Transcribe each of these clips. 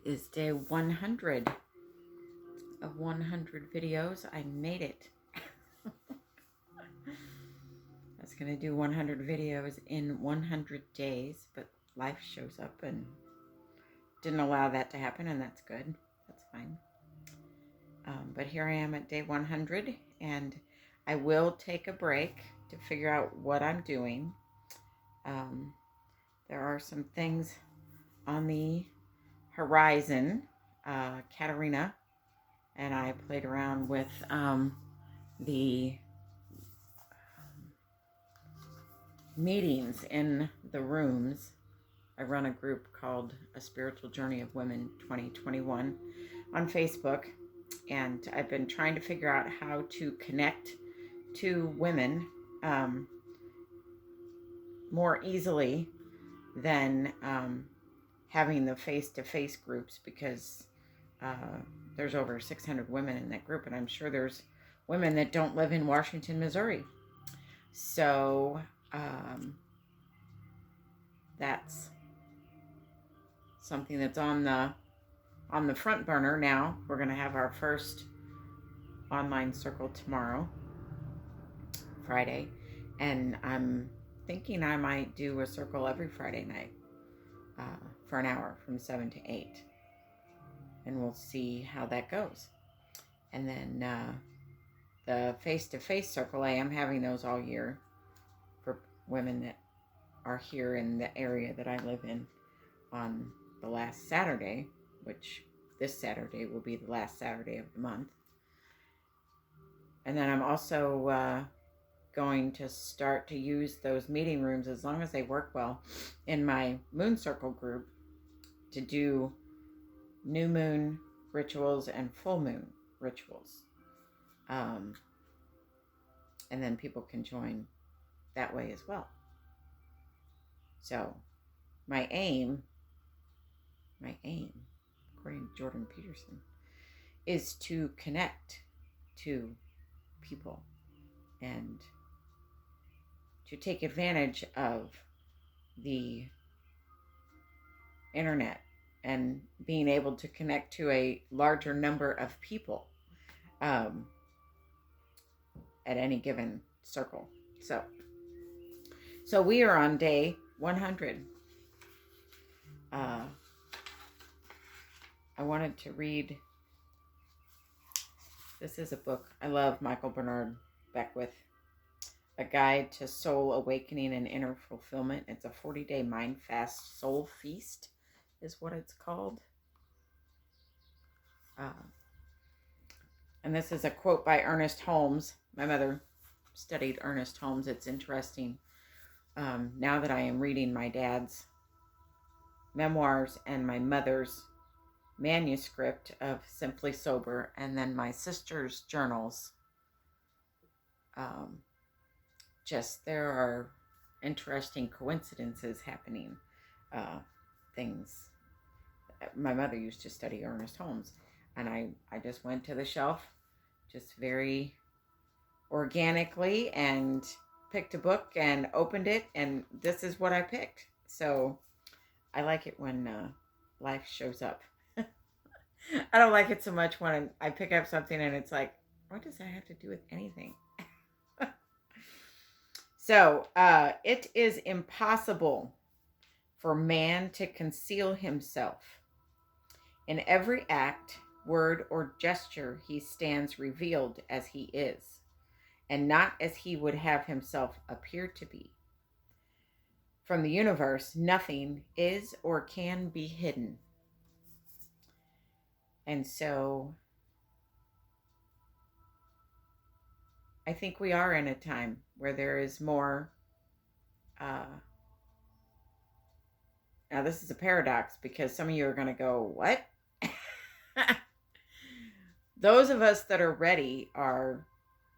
is day 100 of 100 videos. I made it. I was going to do 100 videos in 100 days, but life shows up and didn't allow that to happen, and that's good. That's fine. But here I am at day 100, and I will take a break to figure out what I'm doing. There are some things on the horizon. Katerina and I played around with the meetings in the rooms. I run a group called A Spiritual Journey of Women 2021 on Facebook, and I've been trying to figure out how to connect to women more easily than having the face-to-face groups, because there's over 600 women in that group, and I'm sure there's women that don't live in Washington, Missouri. So that's something that's on the front burner now. We're going to have our first online circle tomorrow, Friday, and I'm thinking I might do a circle every Friday night for an hour from 7 to 8, and we'll see how that goes. And then the face-to-face circle, I am having those all year for women that are here in the area that I live in on the last Saturday, which this Saturday will be the last Saturday of the month. And then I'm also going to start to use those meeting rooms, as long as they work well, in my moon circle group to do new moon rituals and full moon rituals. And then people can join that way as well. So my aim, according to Jordan Peterson, is to connect to people and to take advantage of the internet and being able to connect to a larger number of people at any given circle. So we are on day 100. I wanted to read, this is a book. I love Michael Bernard Beckwith, A Guide to Soul Awakening and Inner Fulfillment. It's a 40-day mind fast soul feast is what it's called. And this is a quote by Ernest Holmes. My mother studied Ernest Holmes. It's interesting. Now that I am reading my dad's memoirs and my mother's manuscript of Simply Sober, and then my sister's journals, there are interesting coincidences happening. Things. My mother used to study Ernest Holmes, and I just went to the shelf just very organically and picked a book and opened it, and this is what I picked. So I like it when life shows up. I don't like it so much when I pick up something and it's like, what does that have to do with anything? So it is impossible for man to conceal himself. In every act, word, or gesture, he stands revealed as he is, and not as he would have himself appear to be. From the universe, nothing is or can be hidden. And so I think we are in a time where there is more. Now, this is a paradox, because some of you are going to go, what? Those of us that are ready are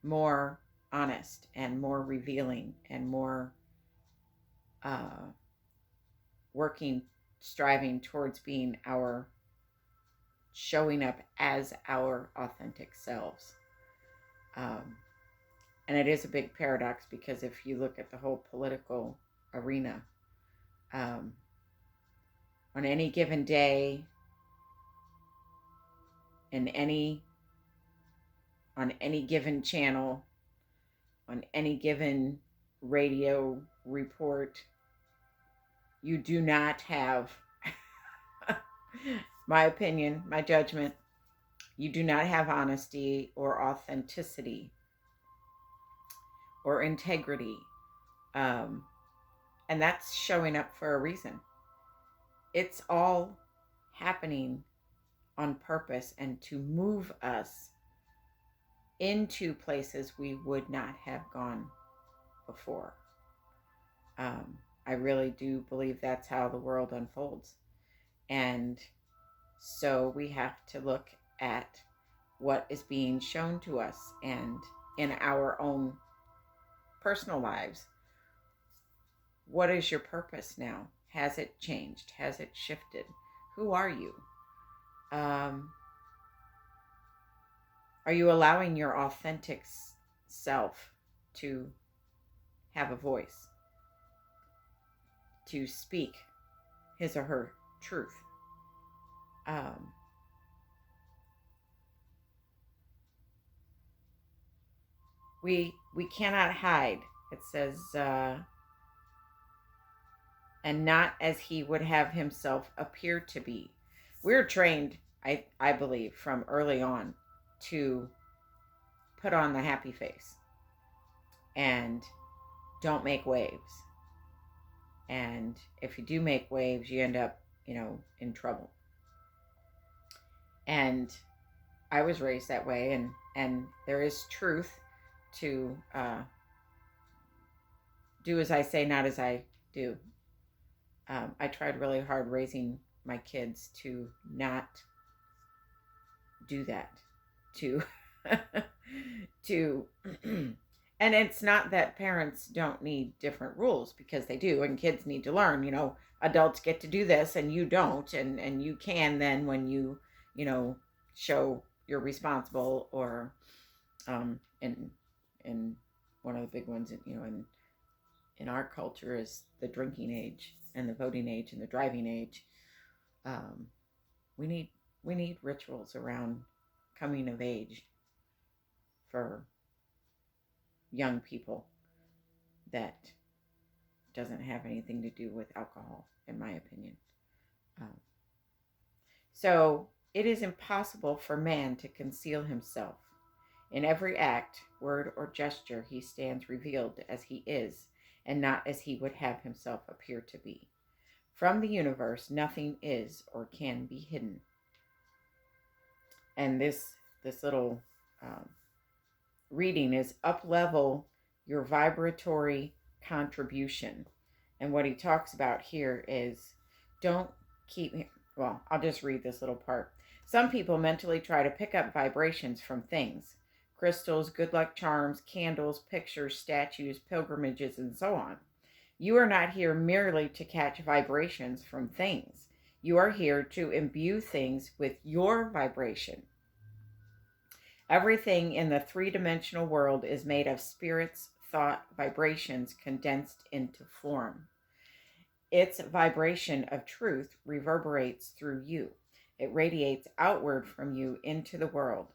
more honest and more revealing and more striving towards being showing up as our authentic selves. And it is a big paradox, because if you look at the whole political arena, on any given day, in any on any given channel, on any given radio report. You do not have, my opinion, my judgment, you do not have honesty or authenticity or integrity. Um, and that's showing up for a reason. It's all happening on purpose and to move us into places we would not have gone before. I really do believe that's how the world unfolds. And so we have to look at what is being shown to us and in our own personal lives. What is your purpose now? Has it changed? Has it shifted? Who are you? Are you allowing your authentic self to have a voice, to speak his or her truth? We cannot hide. It says, and not as he would have himself appear to be. We're trained, I believe, from early on to put on the happy face and don't make waves. And if you do make waves, you end up, in trouble. And I was raised that way, and there is truth to do as I say, not as I do. I tried really hard raising my kids to not do that, to and it's not that parents don't need different rules, because they do, and kids need to learn, adults get to do this and you don't, and you can then when you show you're responsible, or in one of the big ones, in our culture is the drinking age and the voting age and the driving age. We need rituals around coming of age for young people that doesn't have anything to do with alcohol, in my opinion. So it is impossible for man to conceal himself. In every act, word, or gesture, he stands revealed as he is, and not as he would have himself appear to be. From the universe, nothing is or can be hidden. And this little reading is Uplevel Your Vibratory Contribution. And what he talks about here is don't keep, well, I'll just read this little part. Some people mentally try to pick up vibrations from things: crystals, good luck charms, candles, pictures, statues, pilgrimages, and so on. You are not here merely to catch vibrations from things. You are here to imbue things with your vibration. Everything in the three-dimensional world is made of spirits, thought, vibrations condensed into form. Its vibration of truth reverberates through you. It radiates outward from you into the world.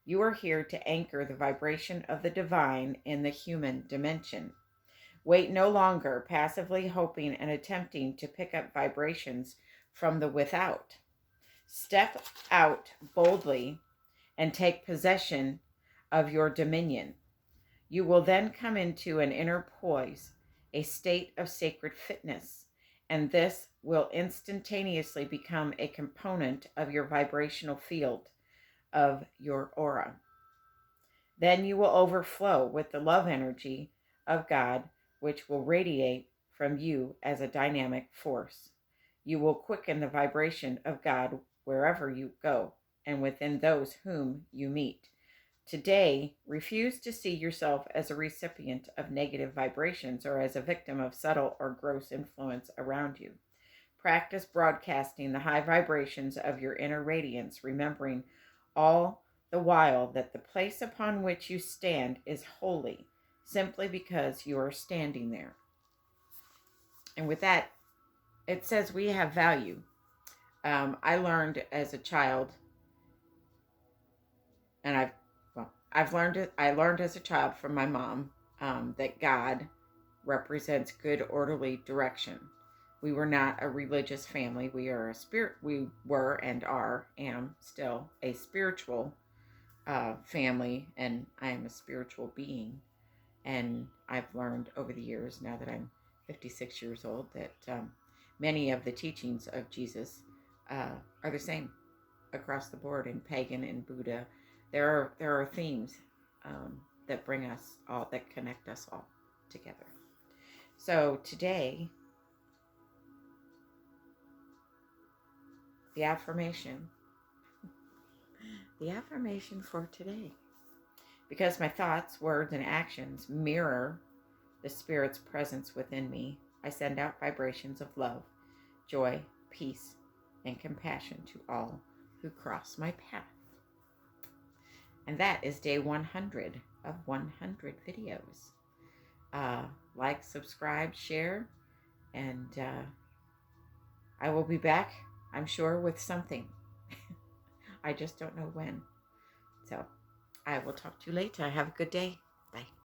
You are here to anchor the vibration of the divine in the human dimension. Wait no longer, passively hoping and attempting to pick up vibrations from the without. Step out boldly and take possession of your dominion. You will then come into an inner poise, a state of sacred fitness, and this will instantaneously become a component of your vibrational field, of your aura. Then you will overflow with the love energy of God, which will radiate from you as a dynamic force. You will quicken the vibration of God wherever you go and within those whom you meet. Today, refuse to see yourself as a recipient of negative vibrations or as a victim of subtle or gross influence around you. Practice broadcasting the high vibrations of your inner radiance, remembering all the while that the place upon which you stand is holy, simply because you are standing there. And with that, it says we have value. I learned as a child And I've learned it. I learned as a child from my mom that God represents good, orderly direction. We were not a religious family. We are a spirit. We were and am still a spiritual family, and I am a spiritual being. And I've learned over the years, now that I'm 56 years old, that many of the teachings of Jesus are the same across the board in pagan and Buddha. There are themes that bring us all, that connect us all together. So today, the affirmation, the affirmation for today, because my thoughts, words, and actions mirror the Spirit's presence within me, I send out vibrations of love, joy, peace, and compassion to all who cross my path. And that is day 100 of 100 videos. Like, subscribe, share, and I will be back, I'm sure, with something. I just don't know when. So I will talk to you later. Have a good day.